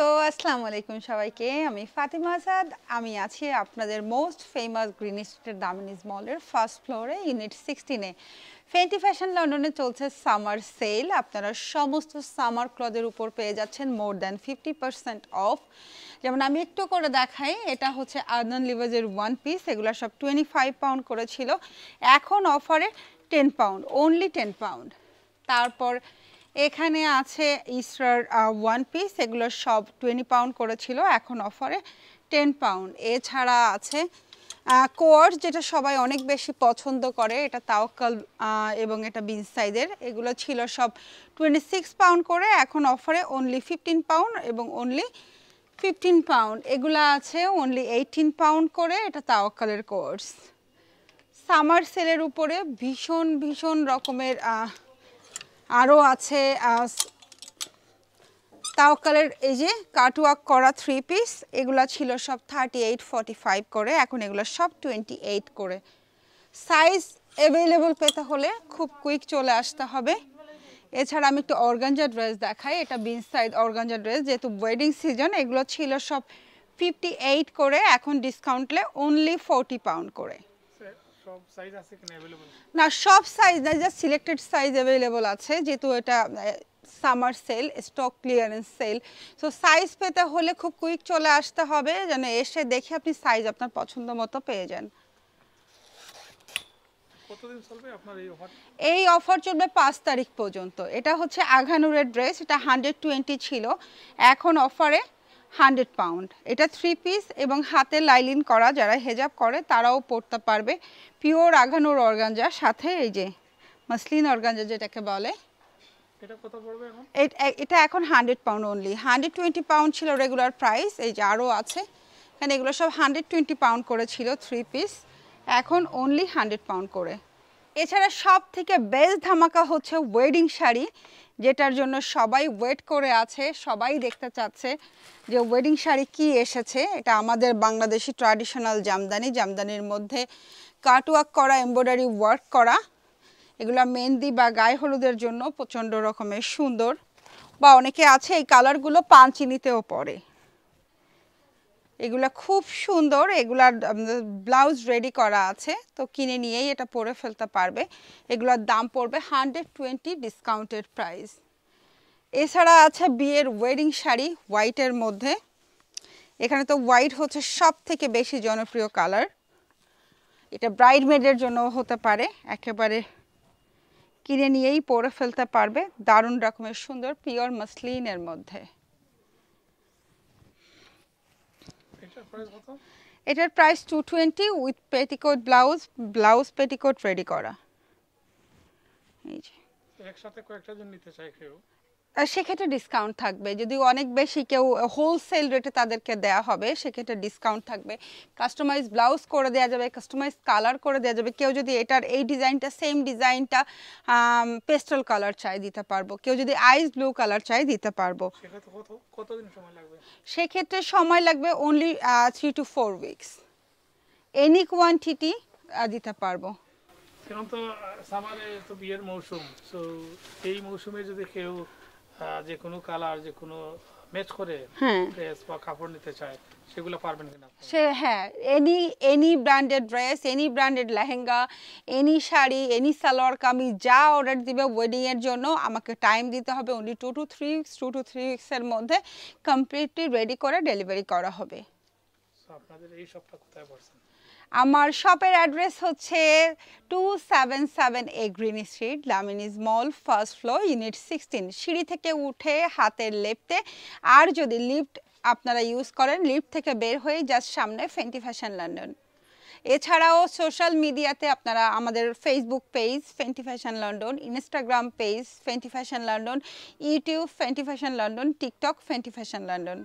Hello, আসসালামু আলাইকুম সবাইকে। আমি ফাতিমা আসাদ। আমি আছি আপনাদের মোস্ট ফেমাস গ্রিন স্ট্রিটের দামিনীজ মলের ফার্স্ট ফ্লোরে ইউনিট 16-এ। ফেন্টি ফ্যাশন লন্ডনে চলছে সামার সেল। আপনারা সমস্ত সামার ক্লথের উপর পেয়ে যাচ্ছেন মোর দ্যান 50% অফ। যেমন আমি একটু করে দেখাই, এটা হচ্ছে আর্নান লিভার্সের ওয়ান পিস। এগুলো সব 25 পাউন্ড করে ছিল, এখন অফারে 10 পাউন্ড, অনলি 10 পাউন্ড। তারপর এখানে আছে ইস্টার ওয়ান পিস, এগুলো সব 20 পাউন্ড করেছিল, এখন অফারে 10 পাউন্ড। এছাড়া আছে কোয়ার্স, যেটা সবাই অনেক বেশি পছন্দ করে, এটা তাওয়াক্কাল এবং এটা বিন সাইজের। এগুলো ছিল সব 26 পাউন্ড করে, এখন অফারে অনলি 15 পাউন্ড এবং অনলি 15 পাউন্ড। এগুলো আছে অনলি 18 পাউন্ড করে, এটা তাওয়াক্কালের কোয়ার্স। সামার সেলের উপরে ভীষণ ভীষণ রকমের আরও আছে তাওয়াক্কালের এই যে কাটওয়ার্ক করা 3 পিস, এগুলা ছিল সব 38-45 করে, এখন এগুলো সব 28 করে। সাইজ অ্যাভেলেবল পেতে হলে খুব কুইক চলে আসতে হবে। এছাড়া আমি একটু অর্গানজা ড্রেস দেখাই, এটা বিন সাইড অর্গানজা ড্রেস, যেহেতু ওয়েডিং সিজন। এগুলো ছিল সব 58 করে, এখন ডিসকাউন্টলে অনলি 40 পাউন্ড করে। সব সাইজ আছে কিনা अवेलेबल? না, সব সাইজ না, জাস্ট সিলেক্টেড সাইজ অ্যাভেলেবল আছে, যেহেতু এটা summer sell, stock clearance sale. So size পেতে হলে খুব কুইক চলে আসতে হবে, যেন এসে দেখে আপনি সাইজ আপনার পছন্দ মতো পেয়ে যান। কতদিন চলবে আপনার এই অফার? এই অফার চলবে 5 তারিখ পর্যন্ত। এটা হচ্ছে আঘানুরের ড্রেস, এটা 120 ছিল, এখন অফারে 100 পাউন্ড। এটা 3 পিস এবং হাতে লাইলিন করা, যারা হেজাব করে তারাও পরতে পারবে। পিওর আঘানুর অর্গানজা, সাথে এই যে মাসলিন অর্গানজা যেটাকে বলে। এটা কত পড়বে এখন? এটা এখন 100 পাউন্ড অনলি। 120 পাউন্ড ছিল রেগুলার প্রাইস, এই যে আরও আছে এখানে, এগুলো সব 120 পাউন্ড করে ছিল 3 পিস, এখন অনলি 100 পাউন্ড করে। এছাড়া সব থেকে বেস্ট ধামাকা হচ্ছে ওয়েডিং শাড়ি, যেটার জন্য সবাই ওয়েট করে আছে, সবাই দেখতে চাচ্ছে যে ওয়েডিং শাড়ি কি এসেছে। এটা আমাদের বাংলাদেশি ট্র্যাডিশনাল জামদানি, জামদানির মধ্যে কাটওয়ার্ক করা, এমব্রয়ডারি ওয়ার্ক করা। এগুলা মেহেন্দি বা গায়ে হলুদের জন্য প্রচণ্ড রকমের সুন্দর, বা অনেকে আছে এই কালারগুলো পাঞ্চিনিতেও পরে। এগুলা খুব সুন্দর, এগুলার ব্লাউজ রেডি করা আছে, তো কিনে নিয়েই এটা পরে ফেলতে পারবে। এগুলোর দাম পড়বে 120 ডিসকাউন্টেড প্রাইস। এছাড়া আছে বিয়ের ওয়েডিং শাড়ি হোয়াইটের মধ্যে। এখানে তো হোয়াইট হচ্ছে সব থেকে বেশি জনপ্রিয় কালার, এটা ব্রাইডমেডের জন্য হতে পারে, একেবারে কিনে নিয়েই পরে ফেলতে পারবে। দারুণ রকমের সুন্দর পিওর মাসলিনের মধ্যে। এটার price 220 with petticoat blouse, blouse petticoat ready করা। এই যে একসাথে কয়েকটা জন নিতে চাই কেউ, সেক্ষেত্রে ডিসকাউন্ট থাকবে। যদি অনেক বেশি কেউ হোলসেল রেটে তাদেরকে দেওয়া হবে, সেক্ষেত্রে ডিসকাউন্ট থাকবে। কাস্টমাইজ ব্লাউজ করে দেওয়া যাবে, কাস্টমাইজ কালার করে দেওয়া যাবে। কেউ যদি এটার এই ডিজাইনটা, সেম ডিজাইনটা পেস্টেল কালার চাই, দিতে পারবো। কেউ যদি আইস ব্লু কালার চাই, দিতে পারবো। কতদিন সময় লাগবে? সেক্ষেত্রে সময় লাগবে only 3 to 4 weeks. Any quantity দিতে পারবো। এখন তো সামারে তো বিয়ের মৌসুম, সো এই মৌসুমে যদি কেউ যে কোনো কালার, যে কোনো ম্যাচ করে ড্রেস বা কাপড় নিতে চায়, সেগুলো পারবেন কিনা? হ্যাঁ, any branded dress, any branded lehenga, any sari, any salwar kameez যা অর্ডার দিবে ওয়েডিং এর জন্য, আমাকে টাইম দিতে হবে অনলি 2 to 3 উইকস। 2 to 3 উইকসের মধ্যে কমপ্লিটলি রেডি করে ডেলিভারি করা হবে। আপনাদের এই শপটা কোথায় পড়ছে? আমার শপের অ্যাড্রেস হচ্ছে 277A গ্রিন স্ট্রিট, দামিনীজ মল, ফার্স্ট ফ্লোর, ইউনিট 16। সিঁড়ি থেকে উঠে হাতের লেফটে, আর যদি লিফট আপনারা ইউজ করেন, লিফট থেকে বের হয়ে জাস্ট সামনে ফেন্টি ফ্যাশন লন্ডন। এছাড়াও সোশ্যাল মিডিয়াতে আপনারা আমাদের Facebook page Fenty fashion London, Instagram page Fenty fashion London, YouTube Fenty fashion London, TikTok Fenty fashion London.